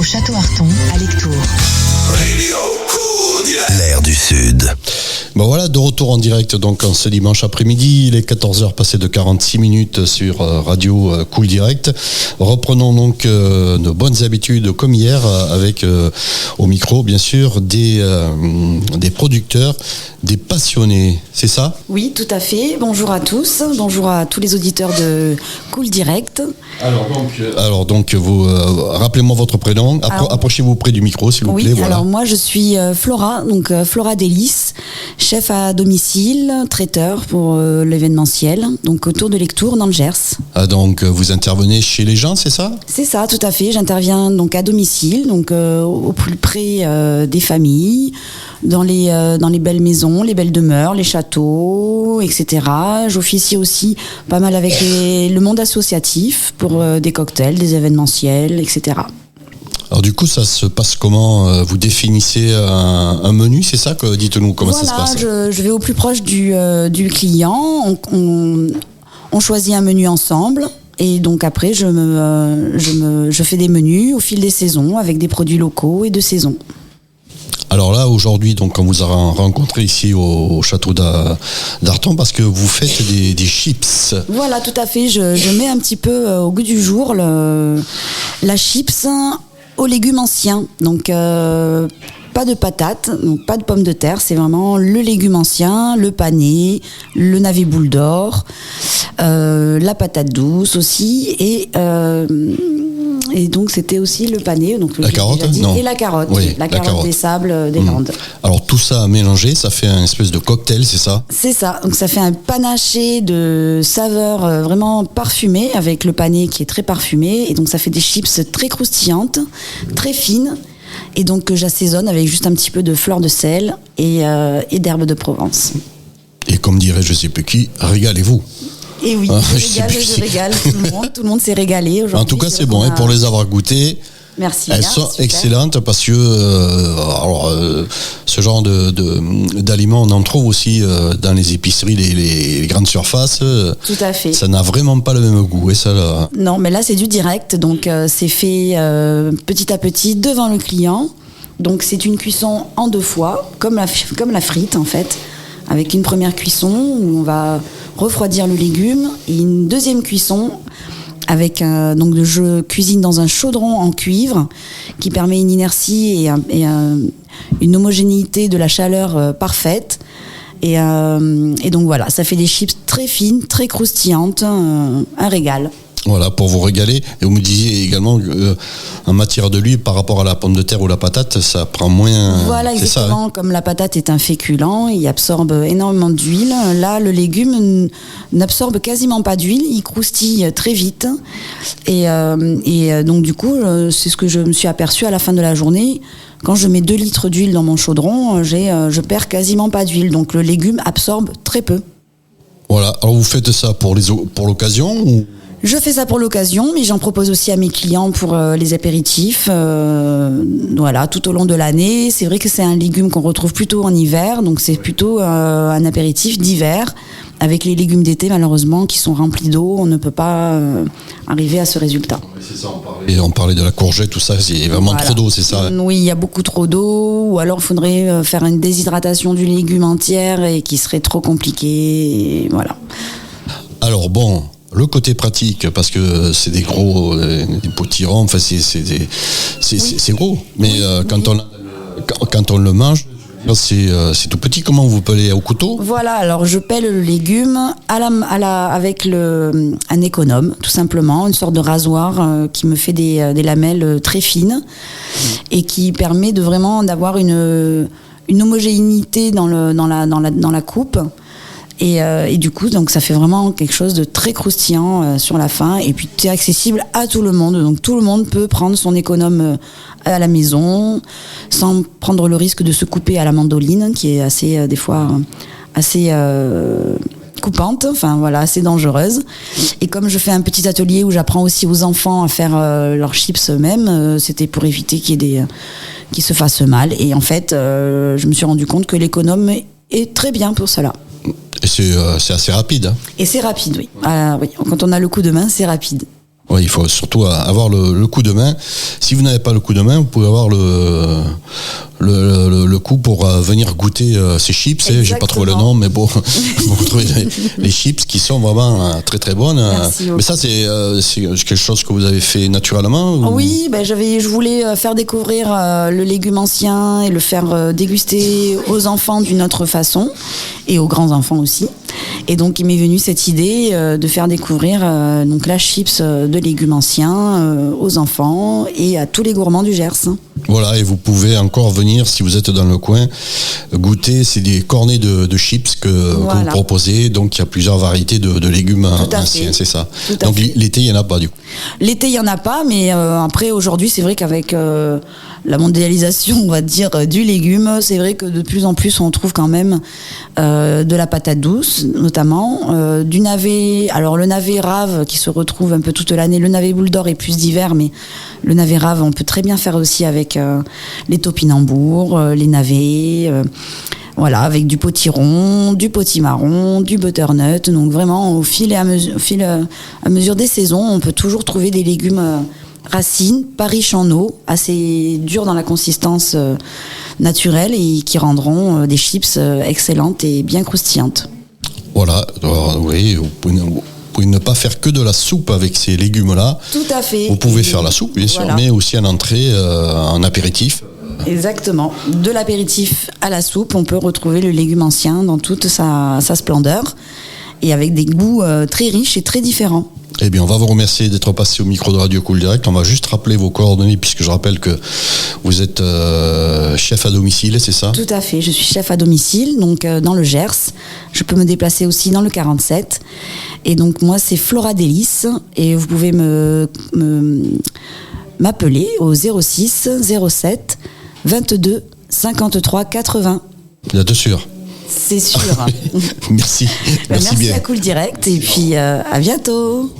au Château Arton, à Lectoure. L'air du Sud. Bon voilà, de retour en direct donc en ce dimanche après-midi, il est 14h passé de 46 minutes sur Radio Cool Direct. Reprenons donc nos bonnes habitudes comme hier avec au micro bien sûr des producteurs, des passionnés, c'est ça ? Oui, tout à fait. Bonjour à tous, bonjour à tous les auditeurs de Cool Direct. Alors donc vous rappelez-moi votre prénom, approchez-vous près du micro s'il vous plaît. Voilà. Alors moi je suis Flora, donc Flora Délice, chef à domicile, traiteur pour l'événementiel, donc autour de Lectoure dans le Gers. Ah donc vous intervenez chez les gens, c'est ça ? C'est ça, tout à fait. J'interviens donc à domicile, donc au plus près des familles, dans les belles maisons, les belles demeures, les châteaux, etc. J'officie aussi pas mal avec le monde associatif pour des cocktails, des événementiels, etc. Alors du coup, ça se passe comment ? Vous définissez un menu, c'est ça ? Dites-nous comment ça se passe. Voilà, je vais au plus proche du client. On choisit un menu ensemble. Et donc après, je fais des menus au fil des saisons avec des produits locaux et de saison. Alors là, aujourd'hui, donc, on vous a rencontré ici au château d'Arton parce que vous faites des chips. Voilà, tout à fait. Je mets un petit peu au goût du jour la chips aux légumes anciens. Donc, pas de patates, donc pas de pommes de terre. C'est vraiment le légume ancien, le pané, le navet boule d'or, la patate douce aussi et donc c'était aussi le pané, donc la carotte, non. Et la carotte, oui, la carotte des sables des Landes. Alors tout ça mélangé, ça fait un espèce de cocktail, c'est ça ? C'est ça, donc ça fait un panaché de saveurs vraiment parfumées avec le pané qui est très parfumé et donc ça fait des chips très croustillantes, très fines et donc que j'assaisonne avec juste un petit peu de fleur de sel et d'herbes de Provence. Et comme dirait je sais plus qui, régalez-vous. Et oui, je régale tout le monde s'est régalé aujourd'hui. En tout cas, c'est bon, et pour les avoir goûtées, merci, elles sont excellentes parce que ce genre d'aliments, on en trouve aussi dans les épiceries, les grandes surfaces. Tout à fait. Ça n'a vraiment pas le même goût, et ça là. Non, mais là, c'est du direct, donc c'est fait petit à petit devant le client. Donc c'est une cuisson en 2 fois, comme la frite en fait, avec une première cuisson où on va refroidir le légume et une deuxième cuisson avec donc je cuisine dans un chaudron en cuivre qui permet une inertie et une homogénéité de la chaleur parfaite et donc voilà, ça fait des chips très fines, très croustillantes, un régal. Voilà, pour vous régaler. Et vous me disiez également en matière de l'huile par rapport à la pomme de terre ou la patate, ça prend moins. Voilà, exactement. Ça, hein. Comme la patate est un féculent, il absorbe énormément d'huile. Là, le légume n'absorbe quasiment pas d'huile, il croustille très vite. Et donc, du coup, c'est ce que je me suis aperçue à la fin de la journée. Quand je mets 2 litres d'huile dans mon chaudron, je perds quasiment pas d'huile. Donc, le légume absorbe très peu. Voilà. Alors, vous faites ça pour l'occasion ou... Je fais ça pour l'occasion, mais j'en propose aussi à mes clients pour les apéritifs, voilà, tout au long de l'année. C'est vrai que c'est un légume qu'on retrouve plutôt en hiver, donc c'est plutôt un apéritif d'hiver. Avec les légumes d'été, malheureusement, qui sont remplis d'eau, on ne peut pas arriver à ce résultat. C'est ça, on parlait de la courgette, tout ça, c'est vraiment trop d'eau, c'est ça ? Oui, il y a beaucoup trop d'eau, ou alors il faudrait faire une déshydratation du légume entière et qui serait trop compliqué, et voilà. Alors bon... Le côté pratique, parce que c'est des gros, des potirons, enfin c'est gros, mais quand on le mange, c'est tout petit. Comment vous pelez au couteau ? Voilà, alors je pèle le légume avec un économe, tout simplement, une sorte de rasoir qui me fait des lamelles très fines et qui permet de vraiment d'avoir une homogénéité dans la coupe. Et du coup, donc ça fait vraiment quelque chose de très croustillant sur la fin. Et puis, c'est accessible à tout le monde. Donc, tout le monde peut prendre son économe à la maison sans prendre le risque de se couper à la mandoline, qui est assez, des fois, assez coupante. Enfin, voilà, assez dangereuse. Et comme je fais un petit atelier où j'apprends aussi aux enfants à faire leurs chips eux-mêmes, c'était pour éviter qu'il y ait qui se fassent mal. Et en fait, je me suis rendu compte que l'économe est très bien pour cela. Et c'est assez rapide. Hein. Et c'est rapide, oui. Oui. Quand on a le coup de main, c'est rapide. Oui, il faut surtout avoir le coup de main. Si vous n'avez pas le coup de main, vous pouvez avoir le coup pour venir goûter ces chips. J'ai pas trouvé le nom, mais bon, vous trouvez les chips qui sont vraiment très très bonnes. Merci, mais ça, c'est quelque chose que vous avez fait naturellement ou... Oui, je voulais faire découvrir le légume ancien et le faire déguster aux enfants d'une autre façon et aux grands enfants aussi. Et donc il m'est venu cette idée de faire découvrir donc la chips de légumes anciens aux enfants et à tous les gourmands du Gers. Voilà, et vous pouvez encore venir, si vous êtes dans le coin, goûter. C'est des cornets de chips que vous proposez. Donc il y a plusieurs variétés de légumes anciens, c'est ça. Donc l'été, il n'y en a pas du coup. L'été, il n'y en a pas, mais après aujourd'hui, c'est vrai qu'avec la mondialisation, on va dire, du légume, c'est vrai que de plus en plus on trouve quand même de la patate douce, notamment, du navet. Alors le navet rave qui se retrouve un peu toute l'année, le navet boule d'or est plus d'hiver, mais le navet rave on peut très bien faire aussi avec les topinambours, les navets, voilà, avec du potiron, du potimarron, du butternut. Donc vraiment au fil et à mesure des saisons, on peut toujours trouver des légumes racines, pas riches en eau, assez durs dans la consistance naturelle et qui rendront des chips excellentes et bien croustillantes. Voilà, oui, vous pouvez ne pas faire que de la soupe avec ces légumes-là. Tout à fait. Vous pouvez faire la soupe, bien sûr, mais aussi en entrée, en apéritif. Exactement. De l'apéritif à la soupe, on peut retrouver le légume ancien dans toute sa splendeur et avec des goûts très riches et très différents. Eh bien, on va vous remercier d'être passé au micro de Radio Cool Direct. On va juste rappeler vos coordonnées, puisque je rappelle que vous êtes chef à domicile, c'est ça ? Tout à fait, je suis chef à domicile, donc dans le Gers. Je peux me déplacer aussi dans le 47. Et donc, moi, c'est Flora Délice. Et vous pouvez m'appeler au 06 07 22 53 80. Vous êtes sûr ? C'est sûr. Merci. Merci bien. à Cool Direct et puis à bientôt.